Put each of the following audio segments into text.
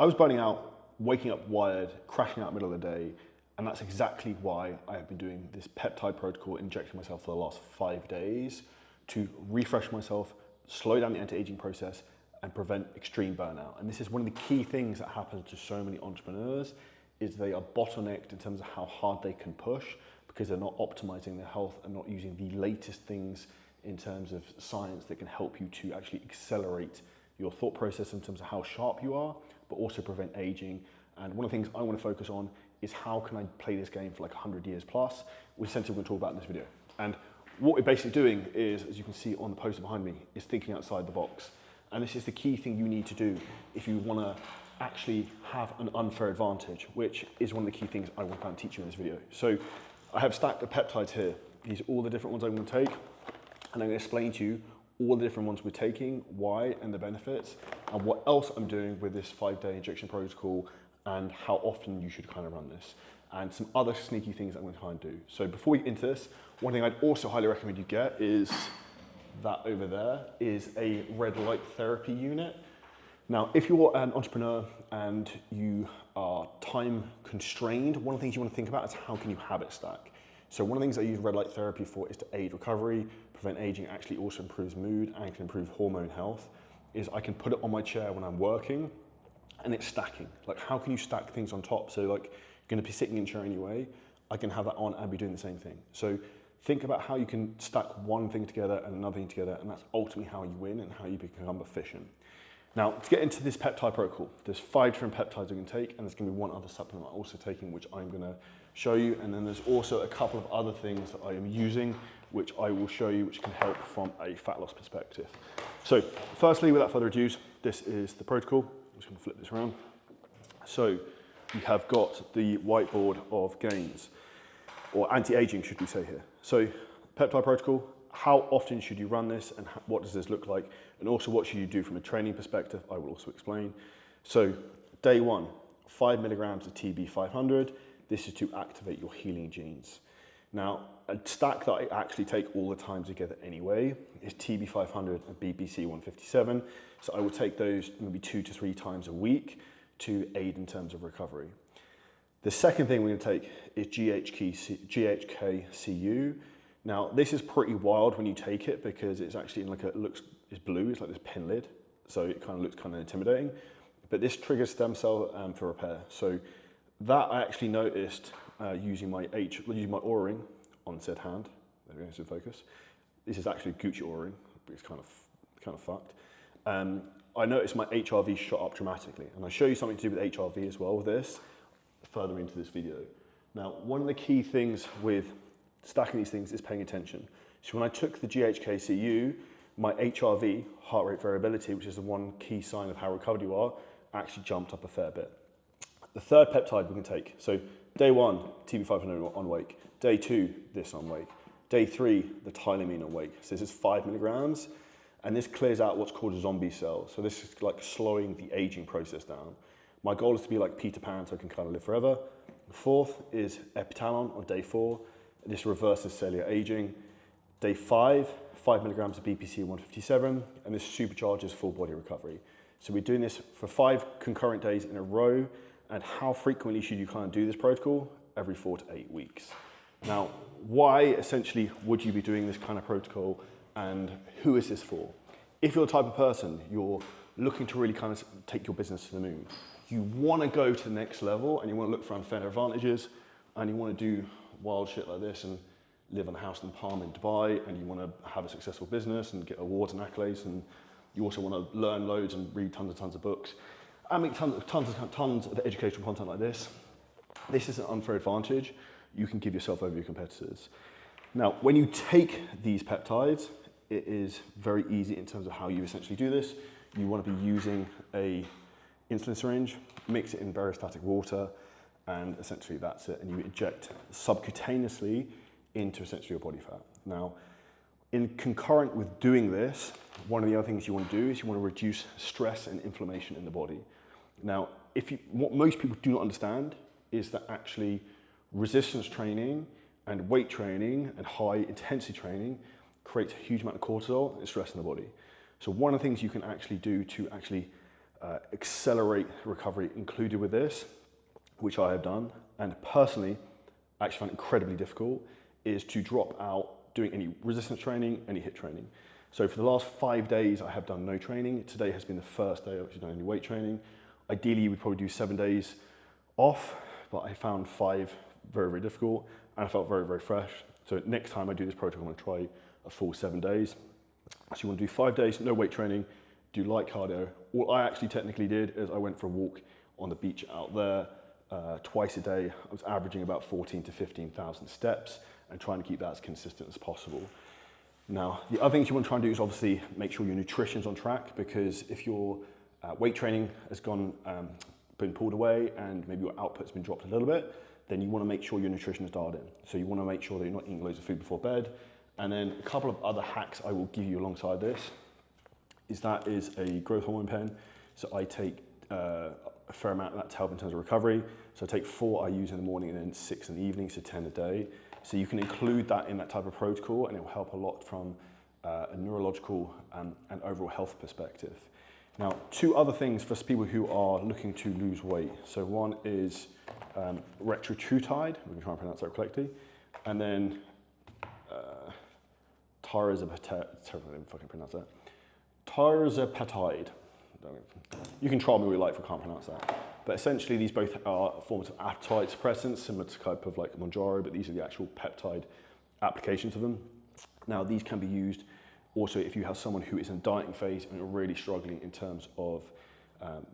I was burning out, waking up wired, crashing out in the middle of the day, and that's exactly why I have been doing this peptide protocol, injecting myself for the last 5 days to refresh myself, slow down the anti-aging process, and prevent extreme burnout. And this is one of the key things that happens to so many entrepreneurs, is they are bottlenecked in terms of how hard they can push because they're not optimizing their health and not using the latest things in terms of science that can help you to actually accelerate your thought process in terms of how sharp you are, but also prevent aging. And one of the things I want to focus on is how can I play this game for like 100 years plus, which essentially we're going to talk about in this video. And what we're basically doing is, as you can see on the poster behind me, is thinking outside the box. And this is the key thing you need to do if you want to actually have an unfair advantage, which is one of the key things I want to teach you in this video. So I have a stack of peptides here. These are all the different ones I'm going to take, and I'm going to explain to you all the different ones we're taking, why and the benefits, and what else I'm doing with this 5-day injection protocol, and how often you should kind of run this, and some other sneaky things I'm going to try and do. So before we get into this, one thing I'd also highly recommend you get is that over there is a red light therapy unit. Now, if you're an entrepreneur and you are time constrained, one of the things you want to think about is how can you habit stack. So one of the things I use red light therapy for is to aid recovery, prevent aging, actually also improves mood and can improve hormone health, is I can put it on my chair when I'm working and it's stacking. Like, how can you stack things on top? So like, you're going to be sitting in a chair anyway, I can have that on and be doing the same thing. So think about how you can stack one thing together and another thing together, and that's ultimately how you win and how you become efficient. Now, to get into this peptide protocol, there's 5 different peptides you can take, and there's going to be one other supplement I'm also taking, which I'm going to show you. And then there's also a couple of other things that I am using, which I will show you, which can help from a fat loss perspective. So firstly, without further ado, this is the protocol. I'm just going to flip this around. So you have got the whiteboard of gains, or anti-aging, should we say here. So peptide protocol, how often should you run this, and what does this look like? And also, what should you do from a training perspective? I will also explain. So day 1, 5 milligrams of TB500. This is to activate your healing genes. Now, a stack that I actually take all the time together anyway is TB500 and BPC157. So I will take those maybe 2 to 3 times a week to aid in terms of recovery. The second thing we're going to take is GHK-Cu. Now, this is pretty wild when you take it because it's actually in like it's blue, it's like this pin lid, so it kind of looks kind of intimidating. But this triggers stem cell for repair. So that I actually noticed using my Oura ring on said hand. There we go, it's in focus. This is actually a Gucci Oura ring, but it's kind of fucked. I noticed my HRV shot up dramatically, and I'll show you something to do with HRV as well with this further into this video. Now, one of the key things with stacking these things is paying attention. So when I took the GHK-Cu, my HRV, heart rate variability, which is the one key sign of how recovered you are, actually jumped up a fair bit. The third peptide we can take, so day 1, TB500 on wake, day 2, this on wake, day 3, the Thylamin on wake. So this is 5 milligrams, and this clears out what's called zombie cells. So this is like slowing the aging process down. My goal is to be like Peter Pan so I can kind of live forever. The fourth is Epitalon on day 4. This reverses cellular aging. Day 5, 5 milligrams of BPC157, and this supercharges full body recovery. So we're doing this for 5 concurrent days in a row. And how frequently should you kind of do this protocol? Every 4 to 8 weeks. Now, why essentially would you be doing this kind of protocol, and who is this for? If you're the type of person, you're looking to really kind of take your business to the moon, you want to go to the next level and you want to look for unfair advantages, and you want to do wild shit like this and live on a house in Palm in Dubai, and you want to have a successful business and get awards and accolades, and you also want to learn loads and read tons and tons of books and make tons of educational content like this. This is an unfair advantage you can give yourself over your competitors. Now, when you take these peptides, it is very easy in terms of how you essentially do this. You want to be using a insulin syringe, mix it in bariostatic water, and essentially that's it, and you inject subcutaneously into essentially your body fat. Now, in concurrent with doing this, one of the other things you want to do is you want to reduce stress and inflammation in the body. Now, what most people do not understand is that actually resistance training and weight training and high intensity training creates a huge amount of cortisol and stress in the body. So one of the things you can actually do to actually accelerate recovery included with this, which I have done, and personally actually found incredibly difficult, is to drop out doing any resistance training, any HIIT training. So for the last 5 days, I have done no training. Today has been the first day I've actually done any weight training. Ideally, you would probably do 7 days off, but I found 5 very, very difficult, and I felt very, very fresh. So next time I do this protocol, I'm gonna try a full 7 days. So you wanna do 5 days, no weight training, do light cardio. What I actually technically did is I went for a walk on the beach out there twice a day. I was averaging about 14 to 15,000 steps and trying to keep that as consistent as possible. Now, the other things you want to try and do is obviously make sure your nutrition's on track, because if your weight training has been pulled away and maybe your output's been dropped a little bit, then you want to make sure your nutrition is dialed in. So you want to make sure that you're not eating loads of food before bed. And then a couple of other hacks I will give you alongside this is a growth hormone pen. So I take a fair amount of that to help in terms of recovery. So I take 4 I use in the morning and then 6 in the evening, so 10 a day. So you can include that in that type of protocol, and it will help a lot from a neurological and overall health perspective. Now, 2 other things for people who are looking to lose weight. So one is retatrutide, we can try and pronounce that correctly, and then tirzepatide. You can try me all you like if I can't pronounce that. But essentially, these both are forms of appetite suppressants, similar to type of like Mounjaro, but these are the actual peptide applications of them. Now, these can be used also if you have someone who is in a dieting phase and you're really struggling in terms of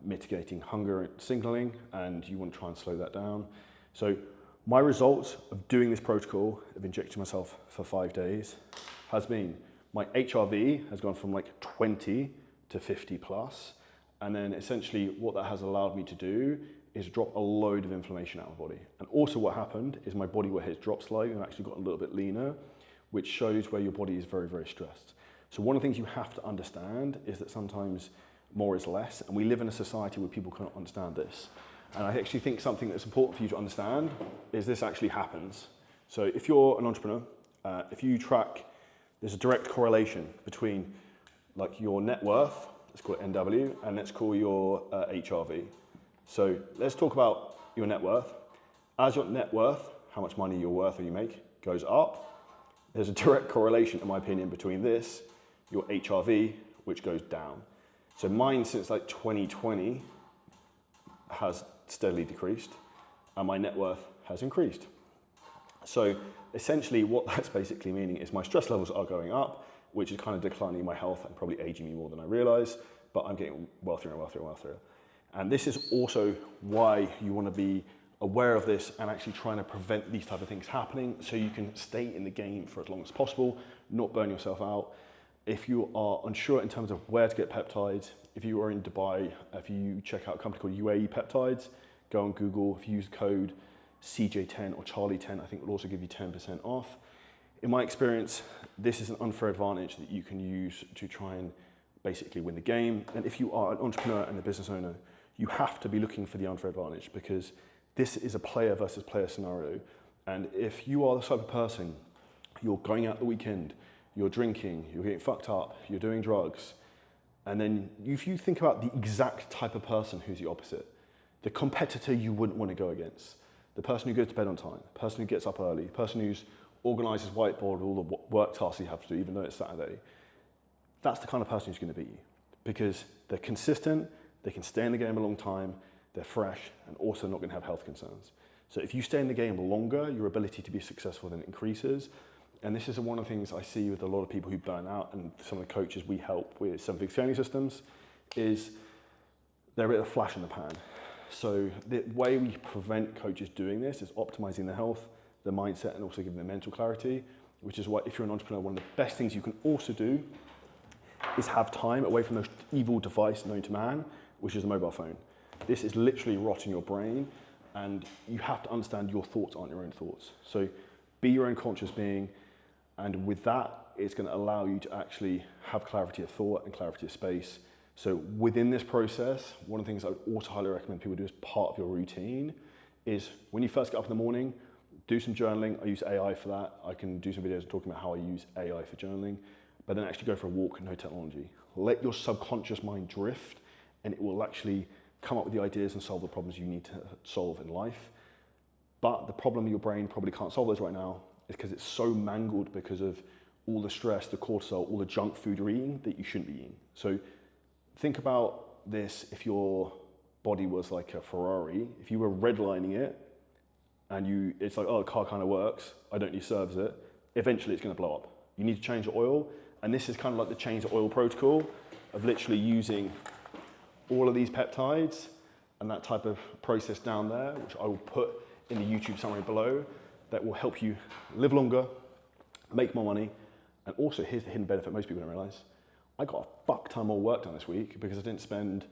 mitigating hunger signaling, and you want to try and slow that down. So my results of doing this protocol, of injecting myself for 5 days, has been my HRV has gone from like 20 to 50 plus. And then essentially what that has allowed me to do is drop a load of inflammation out of my body. And also what happened is my body weight has dropped slightly and actually got a little bit leaner, which shows where your body is very, very stressed. So one of the things you have to understand is that sometimes more is less, and we live in a society where people cannot understand this. And I actually think something that's important for you to understand is this actually happens. So if you're an entrepreneur, if you track, there's a direct correlation between like your net worth, let's call it NW, and let's call your HRV. So let's talk about your net worth. As your net worth, how much money you're worth or you make, goes up, there's a direct correlation, in my opinion, between this, your HRV, which goes down. So mine since like 2020 has steadily decreased, and my net worth has increased. So essentially what that's basically meaning is my stress levels are going up, which is kind of declining my health and probably aging me more than I realize, but I'm getting wealthier and wealthier and wealthier. And this is also why you want to be aware of this and actually trying to prevent these type of things happening so you can stay in the game for as long as possible, not burn yourself out. If you are unsure in terms of where to get peptides, if you are in Dubai, if you check out a company called UAE Peptides, go on Google. If you use code CJ10 or Charlie10, I think it will also give you 10% off. In my experience, this is an unfair advantage that you can use to try and basically win the game. And if you are an entrepreneur and a business owner, you have to be looking for the unfair advantage, because this is a player versus player scenario. And if you are the type of person, you're going out the weekend, you're drinking, you're getting fucked up, you're doing drugs, and then if you think about the exact type of person who's the opposite, the competitor you wouldn't want to go against, the person who goes to bed on time, the person who gets up early, the person who's organises whiteboard all the work tasks you have to do, even though it's Saturday, that's the kind of person who's going to beat you, because they're consistent, they can stay in the game a long time, they're fresh, and also not going to have health concerns. So if you stay in the game longer, your ability to be successful then increases. And this is one of the things I see with a lot of people who burn out, and some of the coaches we help with 7 Figure Training Systems, is they're a bit of a flash in the pan. So the way we prevent coaches doing this is optimizing their health, their mindset, and also giving them mental clarity, which is why if you're an entrepreneur, one of the best things you can also do is have time away from the most evil device known to man, which is the mobile phone. This is literally rotting your brain, and you have to understand your thoughts aren't your own thoughts. So be your own conscious being, and with that, it's going to allow you to actually have clarity of thought and clarity of space. So within this process, one of the things I would also highly recommend people do as part of your routine is when you first get up in the morning, do some journaling. I use AI for that. I can do some videos talking about how I use AI for journaling, but then actually go for a walk, no technology. Let your subconscious mind drift and it will actually come up with the ideas and solve the problems you need to solve in life. But the problem your brain probably can't solve those right now is because it's so mangled because of all the stress, the cortisol, all the junk food you're eating that you shouldn't be eating. So think about this: if your body was like a Ferrari, if you were redlining it and it's like, oh, the car kind of works, I don't need to service it, eventually it's going to blow up. You need to change the oil, and this is kind of like the change the oil protocol of literally using all of these peptides and that type of process down there, which I will put in the YouTube summary below, that will help you live longer, make more money, and also here's the hidden benefit most people don't realize. I got a fuck ton more work done this week because I didn't spend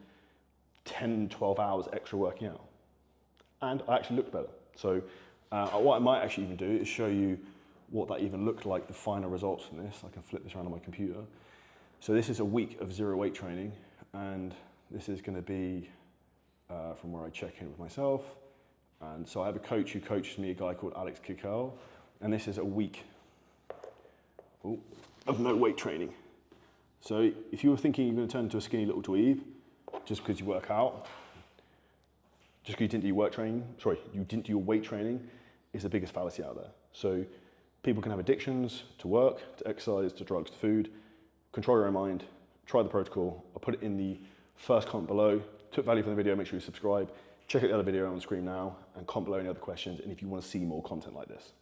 10, 12 hours extra working out. And I actually looked better. So what I might actually even do is show you what that even looked like, the final results from this. I can flip this around on my computer. So this is a week of zero weight training, and this is gonna be from where I check in with myself. And so I have a coach who coaches me, a guy called Alex Kikkel, and this is a week of no weight training. So if you were thinking you're gonna turn into a skinny little dweeb just because you work out, just because you didn't do you didn't do your weight training, is the biggest fallacy out there. So people can have addictions to work, to exercise, to drugs, to food. Control your own mind, try the protocol. I'll put it in the first comment below. Took value from the video, make sure you subscribe. Check out the other video on the screen now and comment below any other questions, and if you want to see more content like this.